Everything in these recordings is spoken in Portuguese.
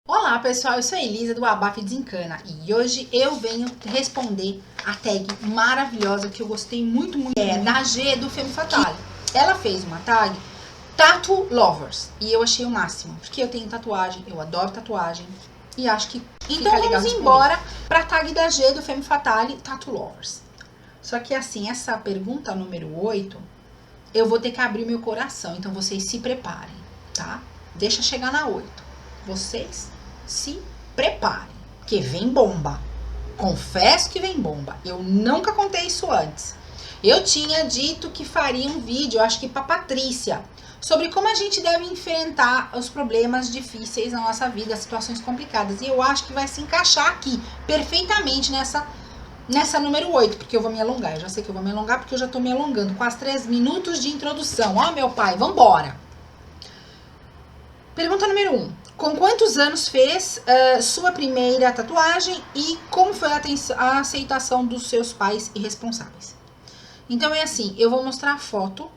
Olá pessoal, eu sou a Elisa do Abaf Desencana e hoje eu venho responder a tag maravilhosa que eu gostei muito, da G do Femme Fatale. Ela fez uma tag Tattoo Lovers e eu achei o máximo, porque eu tenho tatuagem, eu adoro tatuagem e acho que então vamos embora pra tag da G do Femme Fatale Tattoo Lovers. Só que assim, essa pergunta número 8, eu vou ter que abrir meu coração, então vocês se preparem, tá? Deixa chegar na 8. Vocês se preparem, que vem bomba. Confesso que vem bomba. Eu nunca contei isso antes. Eu tinha dito que faria um vídeo, acho que pra Patrícia, sobre como a gente deve enfrentar os problemas difíceis na nossa vida, situações complicadas. E eu acho que vai se encaixar aqui perfeitamente nessa número 8, porque eu vou me alongar. Eu já sei que eu vou me alongar porque eu já tô me alongando. Quase 3 minutos de introdução. Ó, meu pai, vambora! Pergunta número 1. Com quantos anos fez sua primeira tatuagem e como foi a aceitação dos seus pais e responsáveis? Então é assim, eu vou mostrar a foto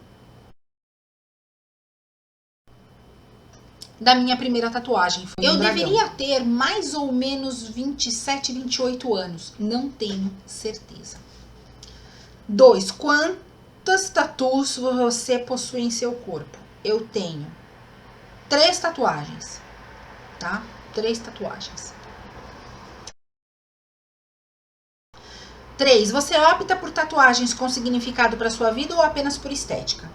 da minha primeira tatuagem. Eu deveria ter mais ou menos 27, 28 anos. Não tenho certeza. 2. Quantas tatuas você possui em seu corpo? Eu tenho 3 tatuagens, tá? 3 tatuagens. 3. Você opta por tatuagens com significado para sua vida ou apenas por estética?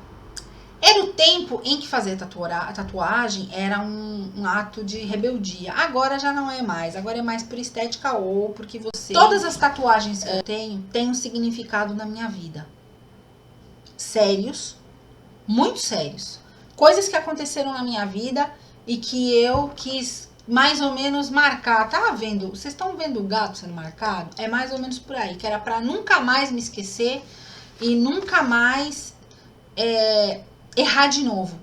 Era o tempo em que fazer tatuagem era um ato de rebeldia. Agora já não é mais. Agora é mais por estética ou porque você... Todas as tatuagens que eu tenho têm um significado na minha vida. Sérios. Muito sérios. Coisas que aconteceram na minha vida e que eu quis mais ou menos marcar. Tá vendo? Vocês estão vendo o gato sendo marcado? É mais ou menos por aí. Que era pra nunca mais me esquecer e nunca mais... errar de novo.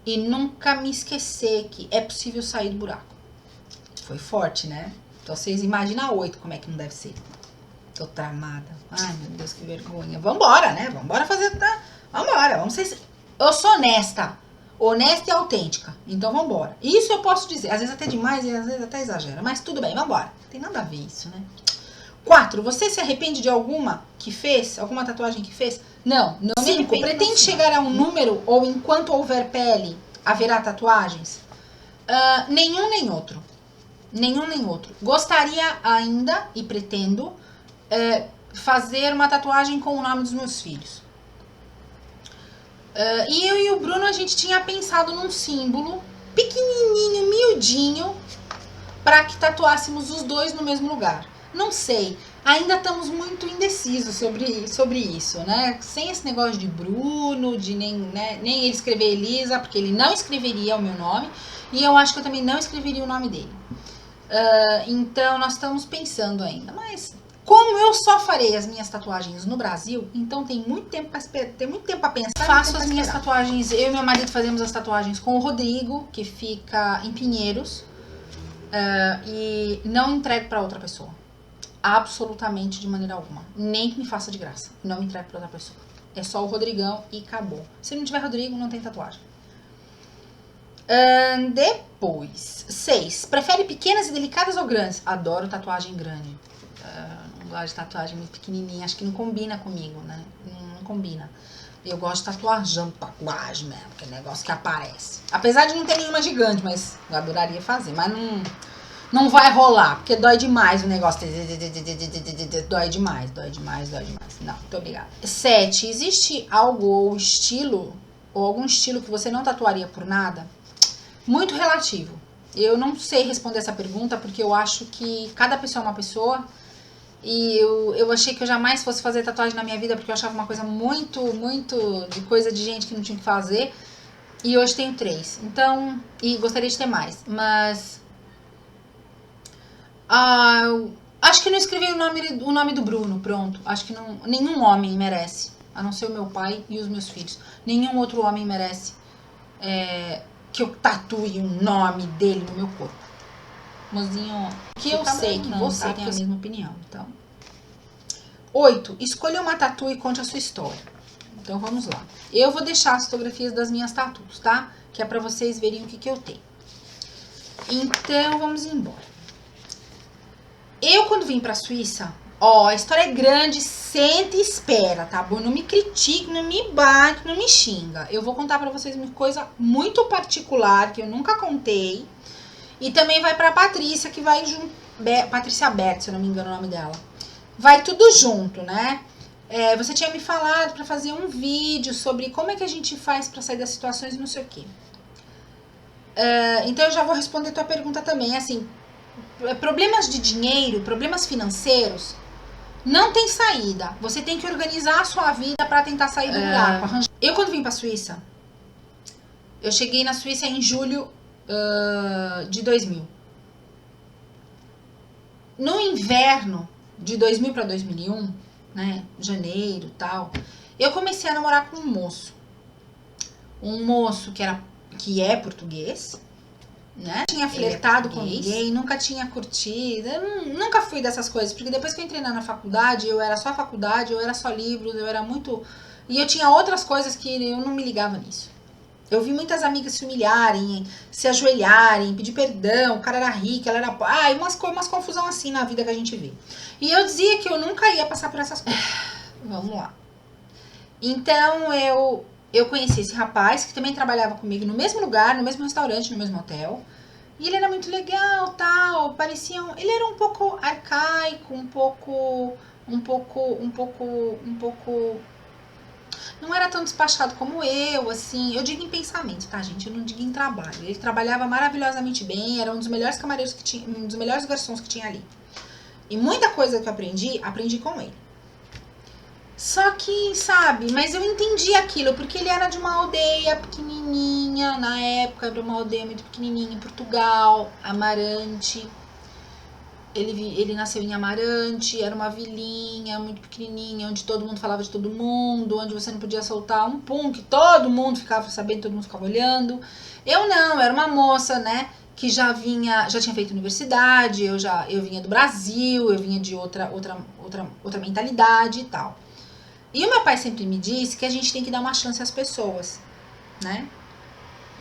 E nunca me esquecer que é possível sair do buraco. Foi forte, né? Então vocês imaginam a 8 como é que não deve ser. Tô tramada. Ai, meu Deus, que vergonha. Vambora, né? Vambora fazer... Vambora, vamos ser... Eu sou honesta. Honesta e autêntica. Então vambora. Isso eu posso dizer. Às vezes até demais e às vezes até exagera. Mas tudo bem, vambora. Não tem nada a ver isso, né? 4. Você se arrepende de alguma que fez? Alguma tatuagem que fez? Não me arrependo. 5. Pretende chegar a um número ou enquanto houver pele, haverá tatuagens? Nenhum nem outro. Nenhum nem outro. Gostaria ainda, e pretendo, fazer uma tatuagem com o nome dos meus filhos. E eu e o Bruno, a gente tinha pensado num símbolo pequenininho, miudinho, para que tatuássemos os dois no mesmo lugar. Não sei, ainda estamos muito indecisos sobre isso, né? Sem esse negócio de Bruno, de nem ele escrever Elisa, porque ele não escreveria o meu nome, e eu acho que eu também não escreveria o nome dele. Então, nós estamos pensando ainda, mas como eu só farei as minhas tatuagens no Brasil, então tem muito tempo para pensar. Faço as minhas tatuagens, eu e meu marido fazemos as tatuagens com o Rodrigo, que fica em Pinheiros, e não entrego para outra pessoa. Absolutamente de maneira alguma. Nem que me faça de graça. Não me entregue pra outra pessoa. É só o Rodrigão e acabou. Se não tiver Rodrigo, não tem tatuagem. Depois. 6. Prefere pequenas e delicadas ou grandes? Adoro tatuagem grande. Não gosto de tatuagem muito pequenininha. Acho que não combina comigo, né? Não combina. Eu gosto de tatuagem mesmo. Que é negócio que aparece. Apesar de não ter nenhuma gigante, mas eu adoraria fazer. Mas não vai rolar, porque dói demais o negócio. Dói demais. Não, muito obrigada. 7. Existe algo ou algum estilo que você não tatuaria por nada? Muito relativo. Eu não sei responder essa pergunta, porque eu acho que cada pessoa é uma pessoa. E eu achei que eu jamais fosse fazer tatuagem na minha vida, porque eu achava uma coisa muito de coisa de gente que não tinha que fazer. E hoje tenho 3. Então, e gostaria de ter mais, mas... acho que não escrevi o nome do Bruno, pronto. Acho que nenhum homem merece, a não ser o meu pai e os meus filhos. Nenhum outro homem merece que eu tatue o nome dele no meu corpo. Mozinho, que eu sei que você tem a mesma opinião, então... 8. Escolha uma tatu e conte a sua história. Então vamos lá. Eu vou deixar as fotografias das minhas tatus, tá? Que é pra vocês verem o que eu tenho. Então vamos embora. Eu quando vim pra Suíça, ó, a história é grande, senta e espera, tá bom? Não me critique, não me bate, não me xinga. Eu vou contar pra vocês uma coisa muito particular que eu nunca contei. E também vai pra Patrícia, que vai junto. Patrícia Berto, se eu não me engano o nome dela. Vai tudo junto, né? Você tinha me falado pra fazer um vídeo sobre como é que a gente faz pra sair das situações e não sei o quê. Então eu já vou responder tua pergunta também. Assim, problemas de dinheiro, problemas financeiros, não tem saída. Você tem que organizar a sua vida pra tentar sair do buraco. Eu quando vim pra Suíça, eu cheguei na Suíça em julho de 2000. No inverno de 2000 para 2001, né, janeiro e tal, eu comecei a namorar com um moço. Um moço que é português, né? Tinha flertado com ninguém, nunca tinha curtido, nunca fui dessas coisas, porque depois que eu entrei na faculdade, eu era só faculdade, eu era só livros, eu era muito... E eu tinha outras coisas que eu não me ligava nisso. Eu vi muitas amigas se humilharem, se ajoelharem, pedir perdão, o cara era rico, ela era... Ai, umas confusão assim na vida que a gente vê. E eu dizia que eu nunca ia passar por essas coisas. Vamos lá. Então, eu conheci esse rapaz, que também trabalhava comigo no mesmo lugar, no mesmo restaurante, no mesmo hotel. E ele era muito legal, tal, ele era um pouco arcaico, um pouco... Não era tão despachado como eu, assim. Eu digo em pensamento, tá, gente? Eu não digo em trabalho. Ele trabalhava maravilhosamente bem, era um dos melhores camareiros que tinha, um dos melhores garçons que tinha ali. E muita coisa que eu aprendi com ele. Só que, sabe, mas eu entendi aquilo, porque ele era de uma aldeia pequenininha, na época, era uma aldeia muito pequenininha, em Portugal, Amarante. Ele nasceu em Amarante, era uma vilinha muito pequenininha, onde todo mundo falava de todo mundo, onde você não podia soltar um pum, que todo mundo ficava sabendo, todo mundo ficava olhando. Eu não, era uma moça, né, que já tinha feito universidade, eu vinha do Brasil, eu vinha de outra mentalidade e tal. E o meu pai sempre me disse que a gente tem que dar uma chance às pessoas, né?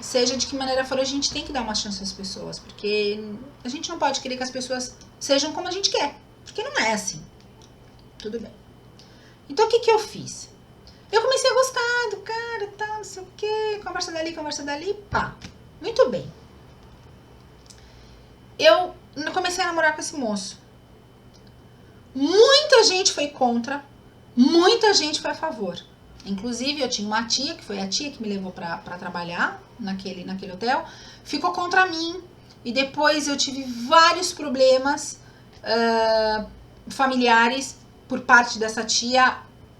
Seja de que maneira for, a gente tem que dar uma chance às pessoas, porque a gente não pode querer que as pessoas sejam como a gente quer, porque não é assim. Tudo bem. Então, o que eu fiz? Eu comecei a gostar do cara, tal, não sei o quê, conversa dali, pá. Muito bem. Eu comecei a namorar com esse moço. Muita gente foi contra, muita gente foi a favor. Inclusive, eu tinha uma tia, que foi a tia que me levou pra trabalhar naquele hotel, ficou contra mim. E depois eu tive vários problemas familiares por parte dessa tia,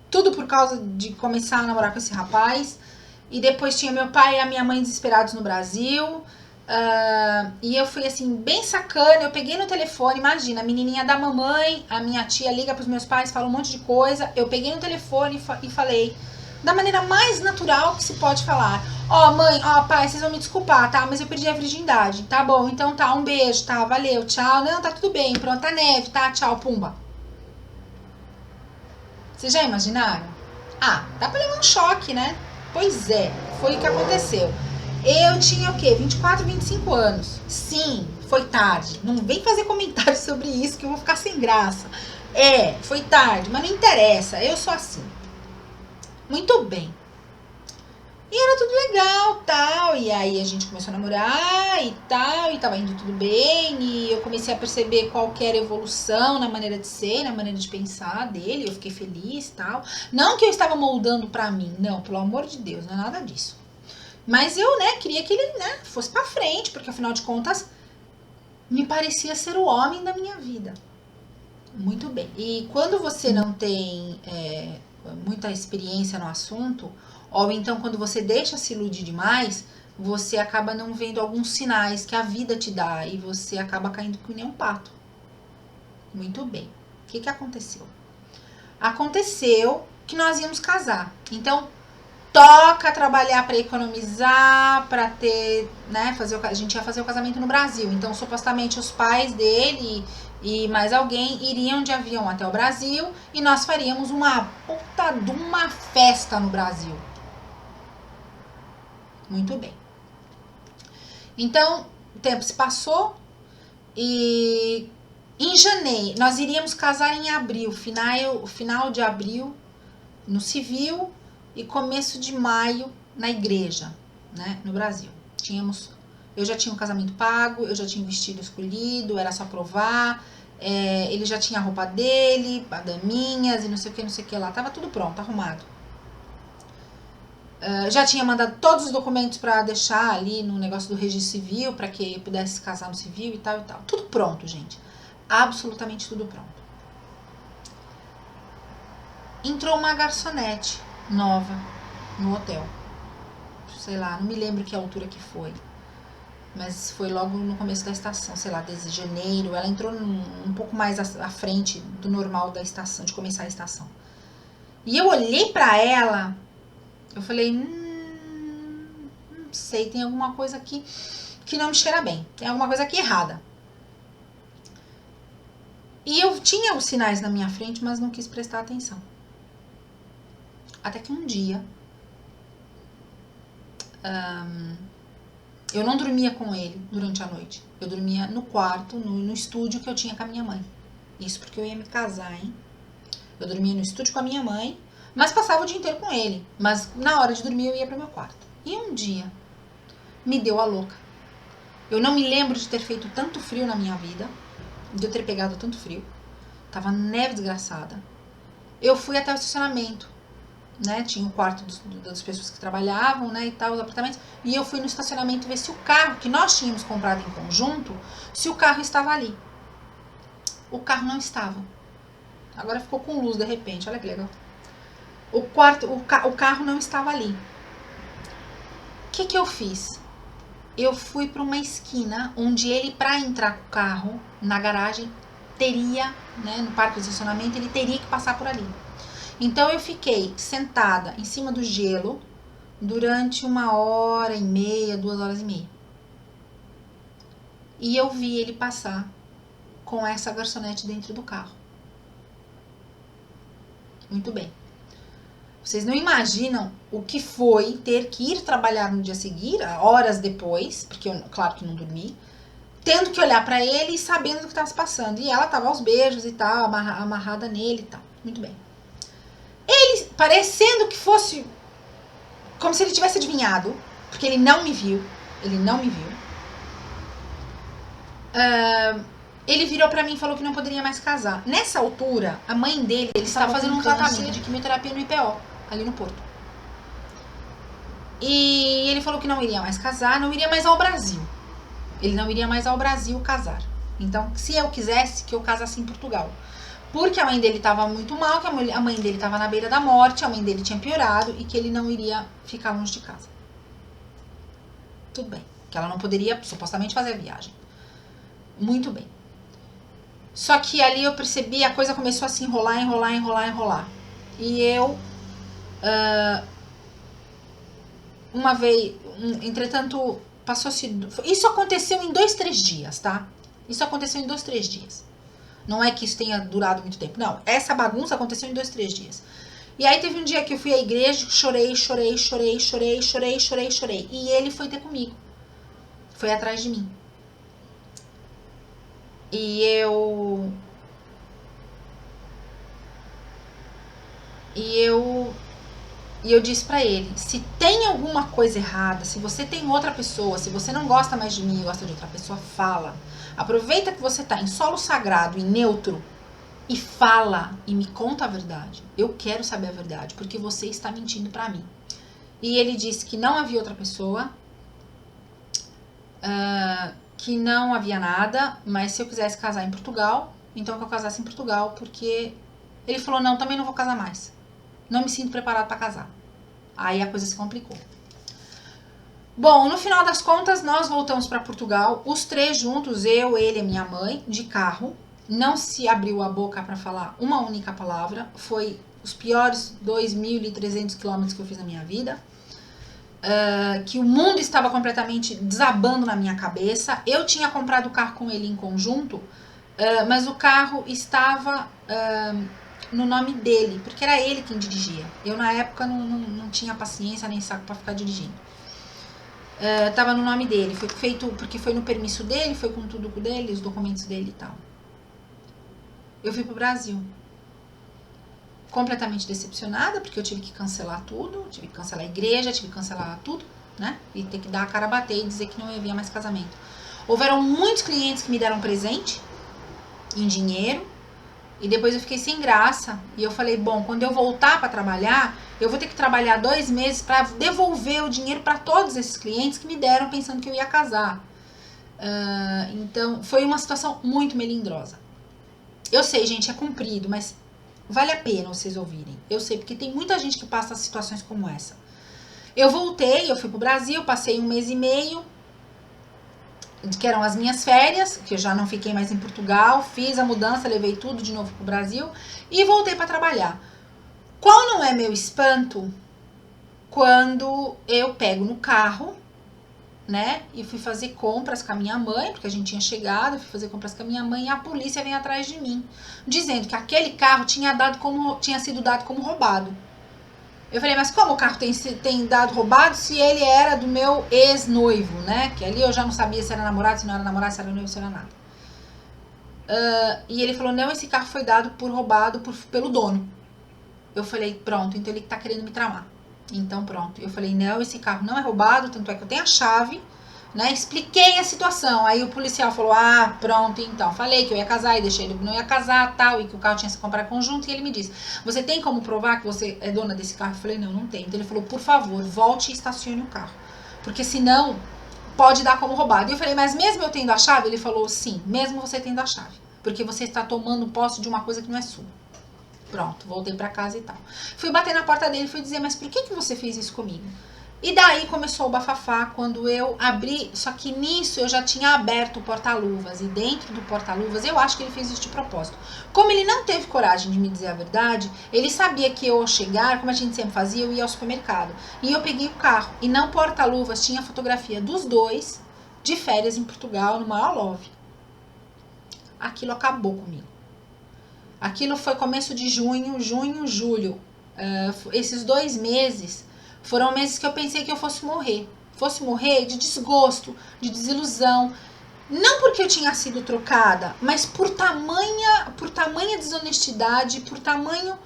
tudo por causa de começar a namorar com esse rapaz. E depois tinha meu pai e a minha mãe desesperados no Brasil. E eu fui assim, bem sacana, eu peguei no telefone, imagina, a menininha da mamãe, a minha tia liga pros meus pais, fala um monte de coisa, eu peguei no telefone e falei, da maneira mais natural que se pode falar, ó mãe, ó pai, vocês vão me desculpar, tá, mas eu perdi a virgindade, tá bom, então tá, um beijo, tá, valeu, tchau, não, tá tudo bem, pronto, tá neve, tá, tchau, pumba. Vocês já imaginaram? Dá pra levar um choque, né? Pois é, foi o que aconteceu. Eu tinha o quê? 24, 25 anos. Sim, foi tarde. Não vem fazer comentário sobre isso que eu vou ficar sem graça. Foi tarde, mas não interessa. Eu sou assim. Muito bem. E era tudo legal, tal. E aí a gente começou a namorar e tal. E tava indo tudo bem. E eu comecei a perceber qualquer evolução na maneira de ser, na maneira de pensar dele. Eu fiquei feliz, tal. Não que eu estava moldando pra mim. Não, pelo amor de Deus, não é nada disso. Mas eu, queria que ele, fosse pra frente, porque afinal de contas, me parecia ser o homem da minha vida. Muito bem. E quando você não tem muita experiência no assunto, ou então quando você deixa se iludir demais, você acaba não vendo alguns sinais que a vida te dá e você acaba caindo que nem um pato. Muito bem. O que aconteceu? Aconteceu que nós íamos casar. Então, toca trabalhar para economizar, para ter, a gente ia fazer o casamento no Brasil. Então, supostamente, os pais dele e mais alguém iriam de avião até o Brasil e nós faríamos uma puta de uma festa no Brasil. Muito bem. Então, o tempo se passou e em janeiro, nós iríamos casar em abril, final de abril no civil e começo de maio na igreja, né, no Brasil. Eu já tinha um casamento pago, eu já tinha um vestido escolhido, era só provar, ele já tinha a roupa dele, daminhas e não sei o que lá, tava tudo pronto, arrumado. Já tinha mandado todos os documentos para deixar ali no negócio do registro civil, para que eu pudesse casar no civil e tal e tal. Tudo pronto, gente. Absolutamente tudo pronto. Entrou uma garçonete nova no hotel. Sei lá, não me lembro que altura que foi. Mas foi logo no começo da estação, sei lá, desde janeiro. Ela entrou um pouco mais à frente do normal da estação, de começar a estação. E eu olhei pra ela, eu falei, não sei, tem alguma coisa aqui que não me cheira bem. Tem alguma coisa aqui errada. E eu tinha os sinais na minha frente, mas não quis prestar atenção. Até que um dia, eu não dormia com ele durante a noite. Eu dormia no quarto, no estúdio que eu tinha com a minha mãe. Isso porque eu ia me casar, hein? Eu dormia no estúdio com a minha mãe, mas passava o dia inteiro com ele. Mas na hora de dormir eu ia pro meu quarto. E um dia, me deu a louca. Eu não me lembro de ter feito tanto frio na minha vida, de eu ter pegado tanto frio. Tava neve desgraçada. Eu fui até o estacionamento, né? Tinha o quarto das pessoas que trabalhavam, né? E tal, os apartamentos. E eu fui no estacionamento ver se o carro que nós tínhamos comprado em conjunto, se o carro estava ali. O carro não estava. Agora ficou com luz de repente, olha que legal. O carro não estava ali. O que eu fiz? Eu fui para uma esquina onde ele, para entrar com o carro na garagem, teria, né, no parque de estacionamento, ele teria que passar por ali. Então eu fiquei sentada em cima do gelo durante 1h30, 2h30. E eu vi ele passar com essa garçonete dentro do carro. Muito bem. Vocês não imaginam o que foi ter que ir trabalhar no dia seguinte, horas depois, porque eu, claro que não dormi, tendo que olhar pra ele e sabendo do que estava se passando. E ela tava aos beijos e tal, amarrada nele e tal. Muito bem. Ele, parecendo que fosse como se ele tivesse adivinhado, porque ele não me viu. Ele virou pra mim e falou que não poderia mais casar. Nessa altura, a mãe dele, ele estava fazendo um tratamento de quimioterapia no IPO, ali no Porto. E ele falou que não iria mais casar, não iria mais ao Brasil. Ele não iria mais ao Brasil casar. Então, se eu quisesse, que eu casasse em Portugal. Porque a mãe dele estava muito mal, que a mãe dele estava na beira da morte, a mãe dele tinha piorado e que ele não iria ficar longe de casa. Tudo bem. Que ela não poderia, supostamente, fazer a viagem. Muito bem. Só que ali eu percebi, a coisa começou a se enrolar. E eu, uma vez, entretanto, passou-se... Isso aconteceu em 2-3 dias, tá? Isso aconteceu em 2-3 dias. Não é que isso tenha durado muito tempo. Não, essa bagunça aconteceu em 2-3 dias. E aí teve um dia que eu fui à igreja, chorei. E ele foi ter comigo. Foi atrás de mim. E eu disse pra ele, se tem alguma coisa errada, se você tem outra pessoa, se você não gosta mais de mim e gosta de outra pessoa, fala. Aproveita que você tá em solo sagrado e neutro e fala e me conta a verdade. Eu quero saber a verdade, porque você está mentindo pra mim. E ele disse que não havia outra pessoa, que não havia nada, mas se eu quisesse casar em Portugal, então que eu casasse em Portugal, porque ele falou, não, também não vou casar mais. Não me sinto preparado pra casar. Aí a coisa se complicou. Bom, no final das contas, nós voltamos pra Portugal, os 3 juntos, eu, ele e minha mãe, de carro. Não se abriu a boca pra falar uma única palavra. Foi os piores 2.300 quilômetros que eu fiz na minha vida. Que o mundo estava completamente desabando na minha cabeça. Eu tinha comprado o carro com ele em conjunto Mas o carro estava no nome dele, porque era ele quem dirigia. Eu, na época, não tinha paciência nem saco para ficar dirigindo. Tava no nome dele, foi feito porque foi no permisso dele, foi com tudo dele, os documentos dele e tal. Eu fui pro Brasil. Completamente decepcionada, porque eu tive que cancelar tudo, tive que cancelar a igreja, tive que cancelar tudo, né? E ter que dar a cara a bater e dizer que não havia mais casamento. Houveram muitos clientes que me deram presente em dinheiro, e depois eu fiquei sem graça. E eu falei, bom, quando eu voltar para trabalhar, eu vou ter que trabalhar 2 meses para devolver o dinheiro para todos esses clientes que me deram pensando que eu ia casar. Então, foi uma situação muito melindrosa. Eu sei, gente, é comprido, mas vale a pena vocês ouvirem. Eu sei, porque tem muita gente que passa situações como essa. Eu voltei, eu fui pro Brasil, passei 1 mês e meio, que eram as minhas férias, que eu já não fiquei mais em Portugal, fiz a mudança, levei tudo de novo pro Brasil e voltei para trabalhar. Qual não é meu espanto quando eu pego no carro, né, e fui fazer compras com a minha mãe, porque a gente tinha chegado, eu fui fazer compras com a minha mãe e a polícia vem atrás de mim, dizendo que aquele carro tinha sido dado como roubado. Eu falei, mas como o carro tem dado roubado se ele era do meu ex-noivo, né? Que ali eu já não sabia se era namorado, se não era namorado, se era noivo, se era nada. E ele falou, não, esse carro foi dado roubado pelo dono. Eu falei, pronto, então ele tá querendo me tramar. Então pronto, eu falei, não, esse carro não é roubado, tanto é que eu tenho a chave, né? Expliquei a situação. Aí o policial falou, pronto, então. Falei que eu ia casar e deixei ele que não ia casar, tal, e que o carro tinha que se comprar conjunto. E ele me disse, você tem como provar que você é dona desse carro? Eu falei, não tem. Então ele falou, por favor, volte e estacione o carro, porque senão pode dar como roubado. E eu falei, mas mesmo eu tendo a chave? Ele falou, sim, mesmo você tendo a chave, porque você está tomando posse de uma coisa que não é sua. Pronto, voltei pra casa e tal. Fui bater na porta dele e fui dizer, mas por que você fez isso comigo? E daí começou o bafafá quando eu abri, só que nisso eu já tinha aberto o porta-luvas. E dentro do porta-luvas, eu acho que ele fez isso de propósito. Como ele não teve coragem de me dizer a verdade, ele sabia que eu ao chegar, como a gente sempre fazia, eu ia ao supermercado. E eu peguei o carro. E no porta-luvas tinha a fotografia dos dois de férias em Portugal, no maior love. Aquilo acabou comigo. Aquilo foi começo de junho, julho. Esses 2 meses foram meses que eu pensei que eu fosse morrer. Fosse morrer de desgosto, de desilusão. Não porque eu tinha sido trocada, mas por tamanha desonestidade, por tamanho,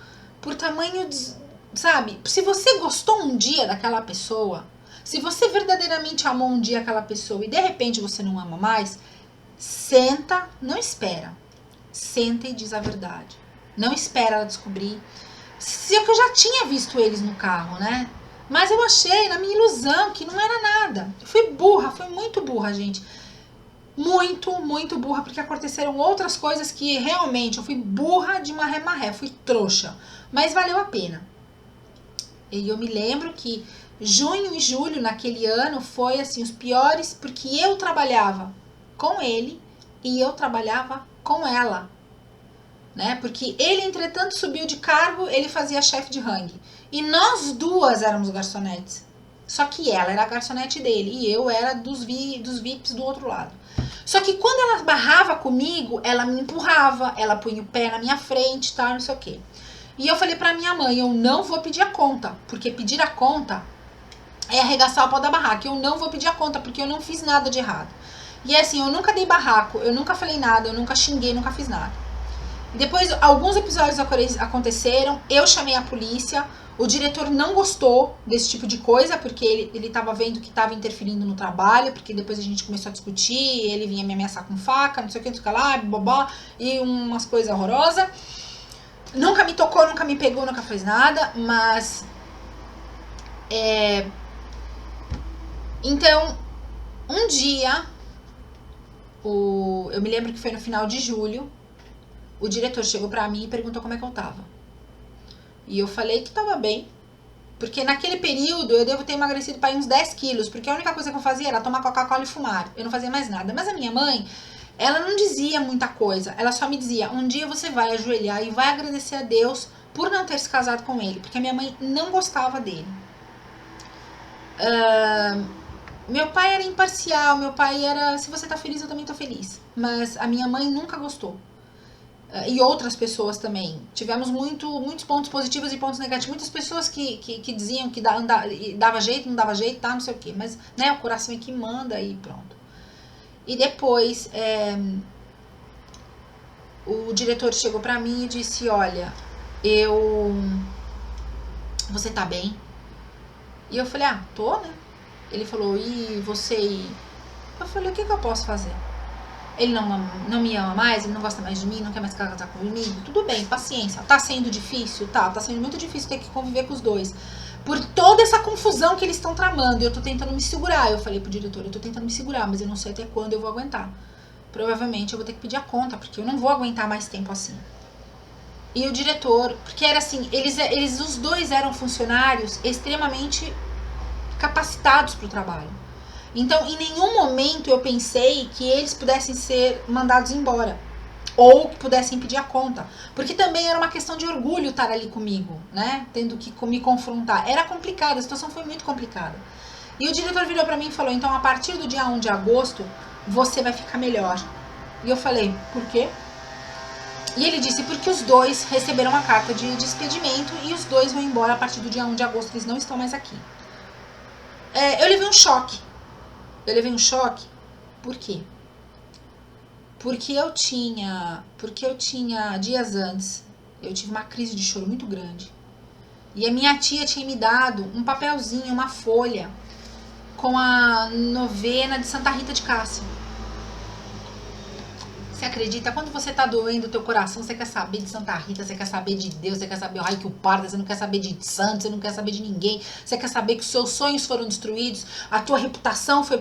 sabe? Se você gostou um dia daquela pessoa, se você verdadeiramente amou um dia aquela pessoa e de repente você não ama mais, senta, não espera. Senta e diz a verdade. Não espera ela descobrir. Se eu já tinha visto eles no carro, né? Mas eu achei, na minha ilusão, que não era nada. Eu fui burra, fui muito burra, gente. Muito burra, porque aconteceram outras coisas que realmente eu fui burra de marré, fui trouxa. Mas valeu a pena. E eu me lembro que junho e julho naquele ano foi assim os piores, porque eu trabalhava com ele e eu trabalhava com ela, né? Porque ele, entretanto, subiu de cargo, ele fazia chefe de rangue. E nós duas éramos garçonetes. Só que ela era a garçonete dele e eu era dos VIPs do outro lado. Só que quando ela barrava comigo, ela me empurrava, ela punha o pé na minha frente, tal, não sei o quê. E eu falei pra minha mãe, eu não vou pedir a conta, porque pedir a conta é arregaçar o pau da barraca. Eu não vou pedir a conta, porque eu não fiz nada de errado. E assim, eu nunca dei barraco, eu nunca falei nada, eu nunca xinguei, nunca fiz nada. Depois, alguns episódios aconteceram, eu chamei a polícia, o diretor não gostou desse tipo de coisa, porque ele tava vendo que tava interferindo no trabalho, porque depois a gente começou a discutir, ele vinha me ameaçar com faca, não sei o que, não sei o que lá, bobó, e umas coisas horrorosas. Nunca me tocou, nunca me pegou, nunca fez nada, mas... Então, um dia... Eu me lembro que foi no final de julho, o diretor chegou pra mim e perguntou como é que eu tava. E eu falei que tava bem, porque naquele período eu devo ter emagrecido para uns 10 quilos, porque a única coisa que eu fazia era tomar Coca-Cola e fumar, eu não fazia mais nada. Mas a minha mãe, ela não dizia muita coisa, ela só me dizia, um dia você vai ajoelhar e vai agradecer a Deus por não ter se casado com ele, porque a minha mãe não gostava dele. Meu pai era imparcial, meu pai era, se você tá feliz, eu também tô feliz. Mas a minha mãe nunca gostou. E outras pessoas também. Tivemos muitos pontos positivos e pontos negativos. Muitas pessoas que diziam que dava jeito, não dava jeito, tá, não sei o quê. Mas, né, o coração é que manda e pronto. E depois, o diretor chegou pra mim e disse, olha, você tá bem? E eu falei, tô, né? Ele falou, e você... Eu falei, o que eu posso fazer? Ele não me ama mais, ele não gosta mais de mim, não quer mais casar comigo. Tudo bem, paciência. Tá sendo difícil? Tá sendo muito difícil ter que conviver com os dois. Por toda essa confusão que eles estão tramando. E eu tô tentando me segurar. Eu falei pro diretor, eu tô tentando me segurar, mas eu não sei até quando eu vou aguentar. Provavelmente eu vou ter que pedir a conta, porque eu não vou aguentar mais tempo assim. E o diretor, porque era assim, eles os dois eram funcionários extremamente capacitados pro trabalho. Então, em nenhum momento eu pensei que eles pudessem ser mandados embora. Ou que pudessem pedir a conta. Porque também era uma questão de orgulho estar ali comigo, né? Tendo que me confrontar. Era complicado, a situação foi muito complicada. E o diretor virou pra mim e falou, então a partir do dia 1 de agosto, você vai ficar melhor. E eu falei, por quê? E ele disse, porque os dois receberam uma carta de despedimento e os dois vão embora a partir do dia 1 de agosto, eles não estão mais aqui. Eu levei um choque. Por quê? Porque eu tinha dias antes, eu tive uma crise de choro muito grande. E a minha tia tinha me dado um papelzinho, uma folha, com a novena de Santa Rita de Cássia. Você acredita? Quando você tá doendo o teu coração, você quer saber de Santa Rita, você quer saber de Deus, você quer saber o raio que o parta, você não quer saber de santos, você não quer saber de ninguém, você quer saber que os seus sonhos foram destruídos, a tua reputação foi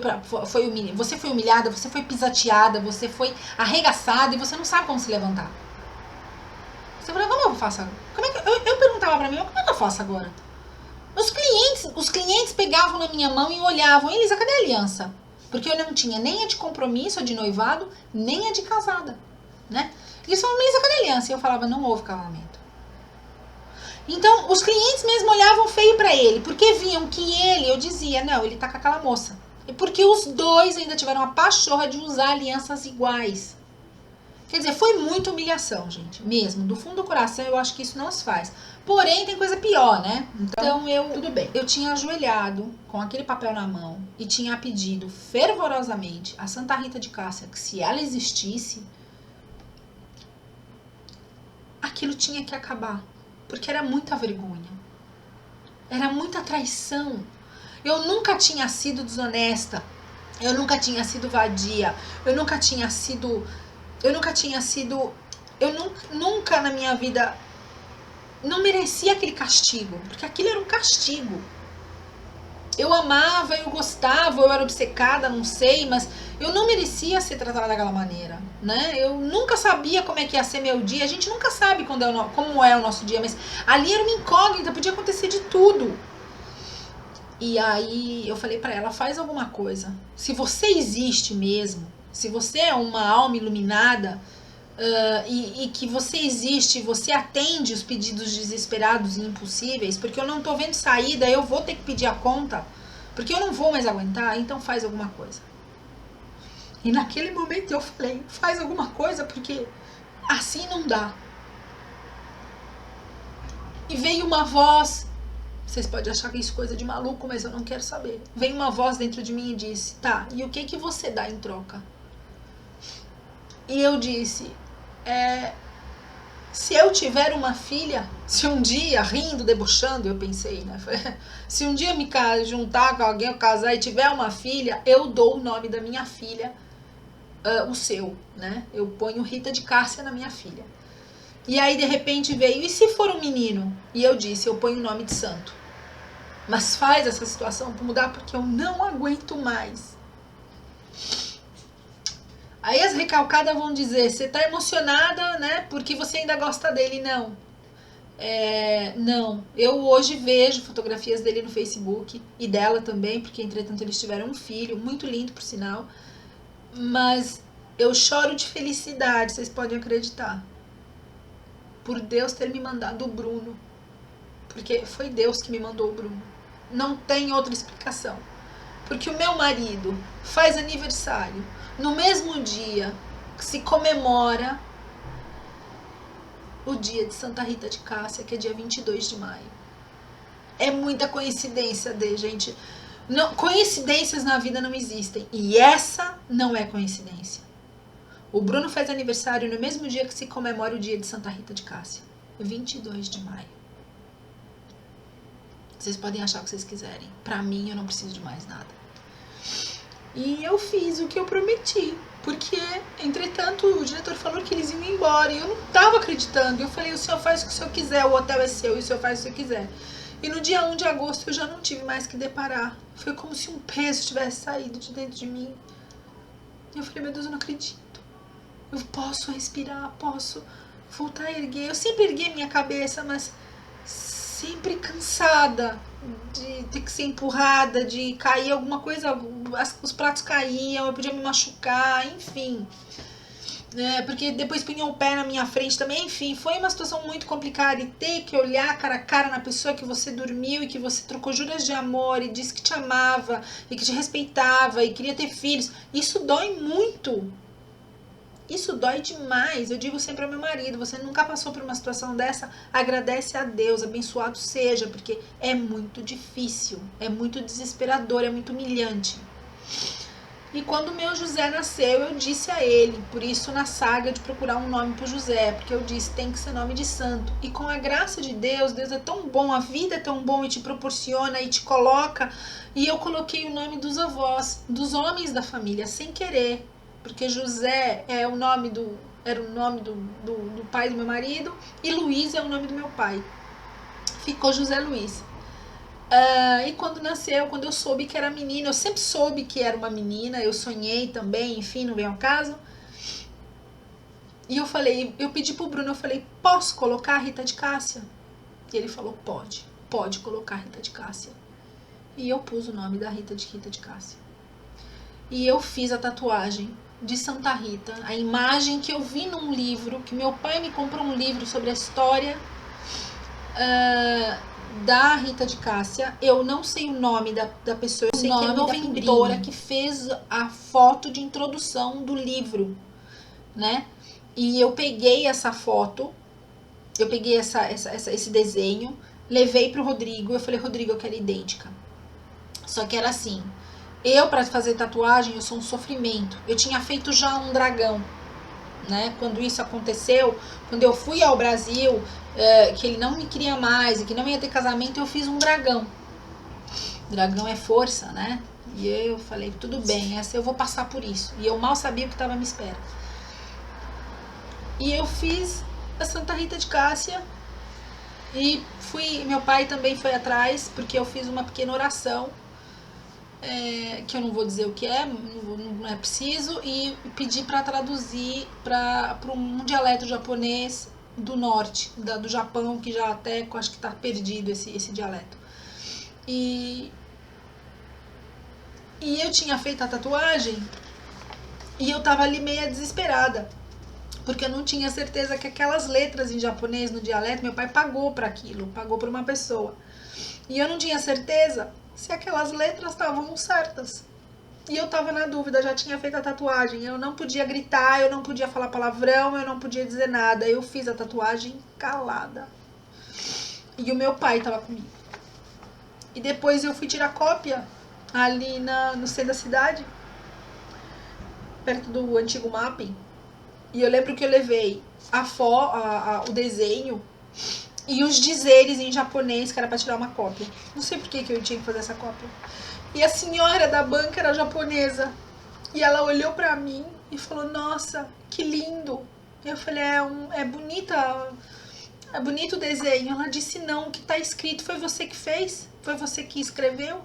humilhada, você foi humilhada, você foi pisoteada, você foi arregaçada e você não sabe como se levantar. Você fala, como eu faço agora? Eu perguntava pra mim, como é que eu faço agora? Os clientes pegavam na minha mão e olhavam, Elisa, cadê a aliança? Porque eu não tinha nem a de compromisso, a de noivado, nem a de casada, né? Eles falavam, Elisa, cadê a aliança? E eu falava, não houve casamento. Então, os clientes mesmo olhavam feio pra ele, porque viam que eu dizia, não, ele tá com aquela moça. E porque os dois ainda tiveram a pachorra de usar alianças iguais. Quer dizer, foi muita humilhação, gente, mesmo. Do fundo do coração, eu acho que isso não se faz. Porém, tem coisa pior, né? Então, tudo bem. Eu tinha ajoelhado com aquele papel na mão e tinha pedido fervorosamente a Santa Rita de Cássia que se ela existisse, aquilo tinha que acabar. Porque era muita vergonha. Era muita traição. Eu nunca tinha sido desonesta. Eu nunca tinha sido vadia. Eu nunca na minha vida não merecia aquele castigo, porque aquilo era um castigo. Eu amava, eu gostava, eu era obcecada, não sei, mas eu não merecia ser tratada daquela maneira, né? Eu nunca sabia como é que ia ser meu dia, a gente nunca sabe como é o nosso dia, mas ali era uma incógnita, podia acontecer de tudo. E aí eu falei pra ela, faz alguma coisa. Se você existe mesmo, se você é uma alma iluminada, e que você existe, você atende os pedidos desesperados e impossíveis, porque eu não tô vendo saída, eu vou ter que pedir a conta, porque eu não vou mais aguentar, então faz alguma coisa. E naquele momento eu falei, faz alguma coisa, porque assim não dá. E veio uma voz, vocês podem achar que isso é coisa de maluco, mas eu não quero saber. Veio uma voz dentro de mim e disse, tá, e o que você dá em troca? E eu disse, se eu tiver uma filha, se um dia, rindo, debochando, eu pensei, né? Se um dia me juntar com alguém, eu casar e tiver uma filha, eu dou o nome da minha filha, o seu, né? Eu ponho Rita de Cássia na minha filha. E aí, de repente, veio, e se for um menino? E eu disse, eu ponho o nome de santo. Mas faz essa situação pra mudar, porque eu não aguento mais. Aí as recalcadas vão dizer, você tá emocionada, né, porque você ainda gosta dele. Não. Não. Eu hoje vejo fotografias dele no Facebook, e dela também, porque entretanto eles tiveram um filho, muito lindo por sinal. Mas eu choro de felicidade, vocês podem acreditar. Por Deus ter me mandado o Bruno. Porque foi Deus que me mandou o Bruno. Não tem outra explicação. porque o meu marido faz aniversário no mesmo dia que se comemora o dia de Santa Rita de Cássia, que é dia 22 de maio. É muita coincidência, gente. Não, coincidências na vida não existem. E essa não é coincidência. O Bruno faz aniversário no mesmo dia que se comemora o dia de Santa Rita de Cássia. 22 de maio. Vocês podem achar o que vocês quiserem. Pra mim, eu não preciso de mais nada. E eu fiz o que eu prometi. Porque, entretanto, o diretor falou que eles iam embora. E eu não tava acreditando. Eu falei, o senhor faz o que o senhor quiser. O hotel é seu e o senhor faz o que o senhor quiser. E no dia 1 de agosto eu já não tive mais que deparar. Foi como se um peso tivesse saído de dentro de mim. E eu falei, meu Deus, eu não acredito. Eu posso respirar, posso voltar a erguer. Eu sempre erguei minha cabeça, mas sempre cansada de ter que ser empurrada, de cair alguma coisa, os pratos caíam, eu podia me machucar, enfim. Porque depois punham o pé na minha frente também, enfim, foi uma situação muito complicada. E ter que olhar cara a cara na pessoa que você dormiu e que você trocou juras de amor e disse que te amava e que te respeitava e queria ter filhos, isso dói muito. Isso dói demais. Eu digo sempre ao meu marido, você nunca passou por uma situação dessa, agradece a Deus, abençoado seja, porque é muito difícil, é muito desesperador, é muito humilhante. E quando o meu José nasceu, eu disse a ele, por isso na saga de procurar um nome para o José, porque eu disse, tem que ser nome de santo. E com a graça de Deus, Deus é tão bom, a vida é tão bom e te proporciona e te coloca. E eu coloquei o nome dos avós, dos homens da família, sem querer. Porque José era o nome do pai do meu marido e Luiz é o nome do meu pai. Ficou José Luiz. E quando nasceu, quando eu soube que era menina, eu sempre soube que era uma menina, eu sonhei também, enfim, não vem ao caso. E eu falei, eu pedi pro Bruno, eu falei, posso colocar a Rita de Cássia? E ele falou, pode colocar a Rita de Cássia. E eu pus o nome da Rita de Cássia. E eu fiz a tatuagem de Santa Rita, a imagem que eu vi num livro, que meu pai me comprou um livro sobre a história da Rita de Cássia. Eu não sei o nome da pessoa, eu sei que é uma pintora que fez a foto de introdução do livro, né? E eu peguei essa foto, eu peguei esse desenho, levei pro Rodrigo, eu falei, Rodrigo, eu quero idêntica. Só que era assim, eu para fazer tatuagem, eu sou um sofrimento. Eu tinha feito já um dragão, né? Quando isso aconteceu, quando eu fui ao Brasil, que ele não me queria mais e que não ia ter casamento, eu fiz um dragão. Dragão é força, né? E eu falei, tudo bem, essa eu vou passar por isso. E eu mal sabia o que estava à minha espera. E eu fiz a Santa Rita de Cássia e meu pai também foi atrás, porque eu fiz uma pequena oração, que eu não vou dizer o que é, não é preciso, e pedi para traduzir para um dialeto japonês do norte, do Japão, que já até acho que está perdido esse dialeto. E eu tinha feito a tatuagem e eu tava ali meio desesperada, porque eu não tinha certeza que aquelas letras em japonês no dialeto, meu pai pagou para aquilo, pagou para uma pessoa. E eu não tinha certeza se aquelas letras estavam certas. E eu tava na dúvida, já tinha feito a tatuagem, eu não podia gritar, eu não podia falar palavrão, eu não podia dizer nada. Eu fiz a tatuagem calada. E o meu pai tava comigo. E depois eu fui tirar cópia ali no centro da cidade, perto do antigo mapping. E eu lembro que eu levei o desenho e os dizeres em japonês, que era pra tirar uma cópia. Não sei por que eu tinha que fazer essa cópia. E a senhora da banca era japonesa. E ela olhou pra mim e falou, nossa, que lindo. E eu falei, é bonito o desenho. Ela disse, não, o que tá escrito foi você que fez? Foi você que escreveu?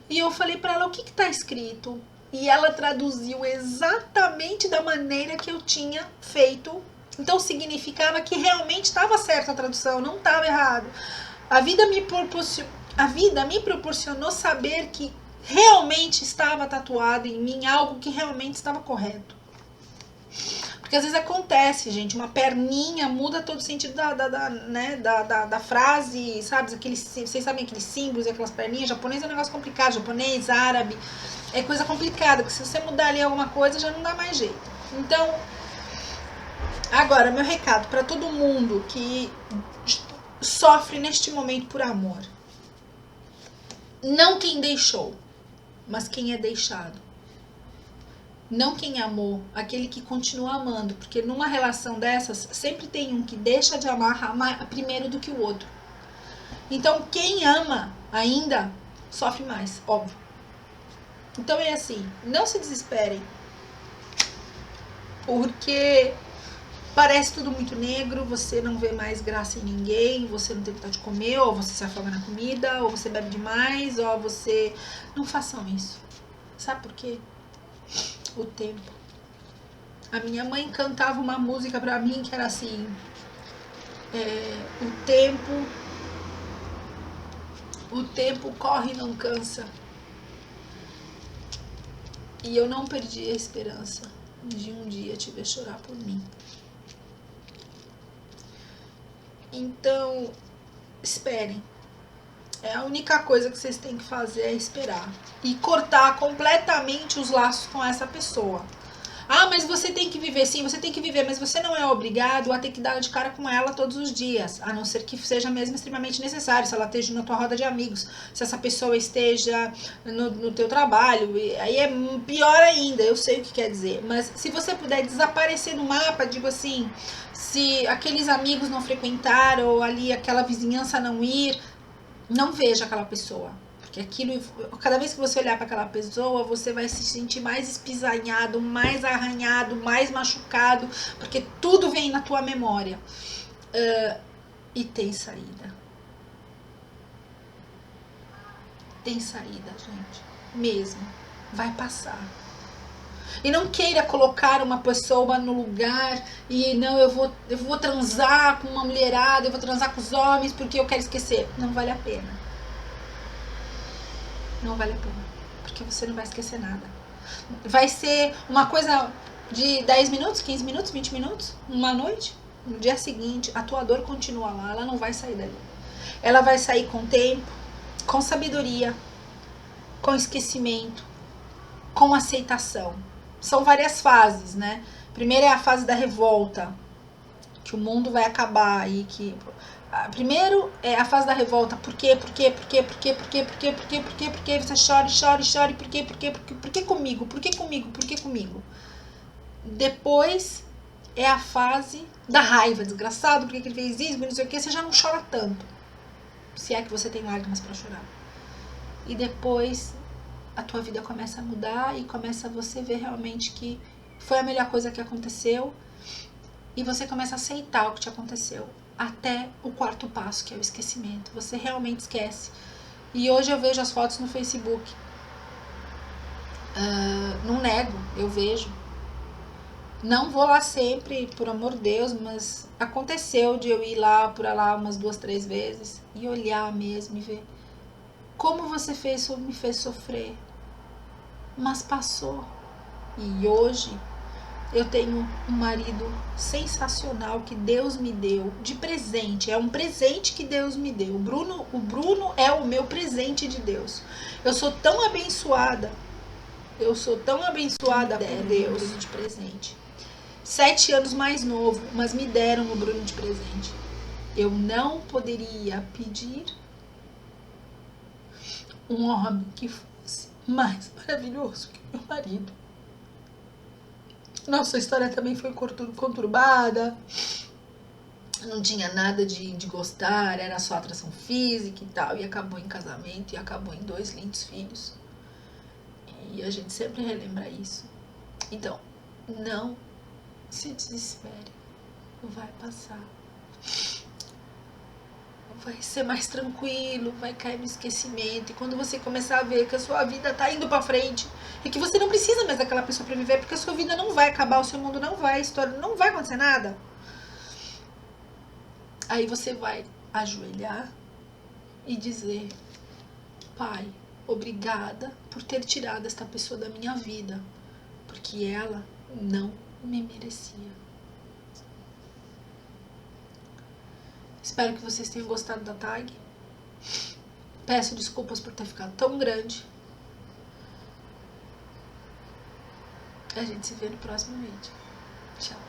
E eu falei pra ela, o que tá escrito? E ela traduziu exatamente da maneira que eu tinha feito. Então significava que realmente estava certa a tradução, não estava errado. A vida me proporcionou saber que realmente estava tatuado em mim algo que realmente estava correto. Porque às vezes acontece, gente, uma perninha muda todo o sentido da frase, sabe? Vocês sabem aqueles símbolos e aquelas perninhas? Japonês é um negócio complicado, japonês, árabe, é coisa complicada, porque se você mudar ali alguma coisa já não dá mais jeito. Então, agora, meu recado para todo mundo que sofre neste momento por amor. Não quem deixou, mas quem é deixado. Não quem amou, aquele que continua amando. Porque numa relação dessas, sempre tem um que deixa de amar primeiro do que o outro. Então, quem ama ainda, sofre mais, óbvio. Então é assim, não se desesperem. Porque parece tudo muito negro, você não vê mais graça em ninguém, você não tem vontade de comer, ou você se afoga na comida, ou você bebe demais, ou você... Não façam isso. Sabe por quê? O tempo. A minha mãe cantava uma música pra mim que era assim... O tempo corre e não cansa. E eu não perdi a esperança de um dia te ver chorar por mim. Então, esperem. A única coisa que vocês têm que fazer é esperar. E cortar completamente os laços com essa pessoa. Ah, mas você tem que viver. Sim, você tem que viver, mas você não é obrigado a ter que dar de cara com ela todos os dias. A não ser que seja mesmo extremamente necessário. Se ela esteja na tua roda de amigos. Se essa pessoa esteja no teu trabalho. Aí é pior ainda, eu sei o que quer dizer. Mas se você puder desaparecer no mapa, digo assim... Se aqueles amigos não frequentar ou ali aquela vizinhança não ir... Não veja aquela pessoa. Porque aquilo, cada vez que você olhar para aquela pessoa, você vai se sentir mais espisanhado, mais arranhado, mais machucado, porque tudo vem na tua memória. E tem saída. Tem saída, gente. Mesmo. Vai passar. E não queira colocar uma pessoa no lugar e não, eu vou transar com uma mulherada, eu vou transar com os homens porque eu quero esquecer. Não vale a pena. Não vale a pena. Porque você não vai esquecer nada. Vai ser uma coisa de 10 minutos, 15 minutos, 20 minutos, uma noite. No dia seguinte, a tua dor continua lá, ela não vai sair dali. Ela vai sair com tempo, com sabedoria, com esquecimento, com aceitação. São várias fases, né? Primeiro é a fase da revolta, que o mundo vai acabar e que... Primeiro é a fase da revolta. Por quê? Por quê? Por quê? Por quê? Por quê? Por quê? Por quê? Por quê? Por quê? Você chora. Por quê? Por quê? Por que comigo? Por que comigo? Por que comigo? Depois é a fase da raiva. Desgraçado, por que ele fez isso? Não sei o que. Você já não chora tanto. Se é que você tem lágrimas pra chorar. E depois a tua vida começa a mudar e começa você ver realmente que foi a melhor coisa que aconteceu. E você começa a aceitar o que te aconteceu. Até o quarto passo, que é o esquecimento. Você realmente esquece. E hoje eu vejo as fotos no Facebook. Não nego, eu vejo. Não vou lá sempre, por amor de Deus, mas aconteceu de eu ir lá, por lá, umas 2, 3 vezes. E olhar mesmo e ver. Como você me fez sofrer. Mas passou. E hoje... Eu tenho um marido sensacional que Deus me deu de presente. É um presente que Deus me deu. O Bruno é o meu presente de Deus. Eu sou tão abençoada. Por Deus de presente. 7 anos mais novo, mas me deram o Bruno de presente. Eu não poderia pedir um homem que fosse mais maravilhoso que meu marido. Nossa história também foi conturbada. Não tinha nada de gostar, era só atração física e tal. E acabou em casamento e acabou em 2 lindos filhos. E a gente sempre relembra isso. Então, não se desespere. Vai passar. Vai ser mais tranquilo, vai cair no esquecimento. E quando você começar a ver que a sua vida tá indo pra frente e que você não precisa mais daquela pessoa pra viver, porque a sua vida não vai acabar, o seu mundo não vai, a história não vai acontecer nada. Aí você vai ajoelhar e dizer: Pai, obrigada por ter tirado esta pessoa da minha vida, porque ela não me merecia. Espero que vocês tenham gostado da tag. Peço desculpas por ter ficado tão grande. A gente se vê no próximo vídeo. Tchau.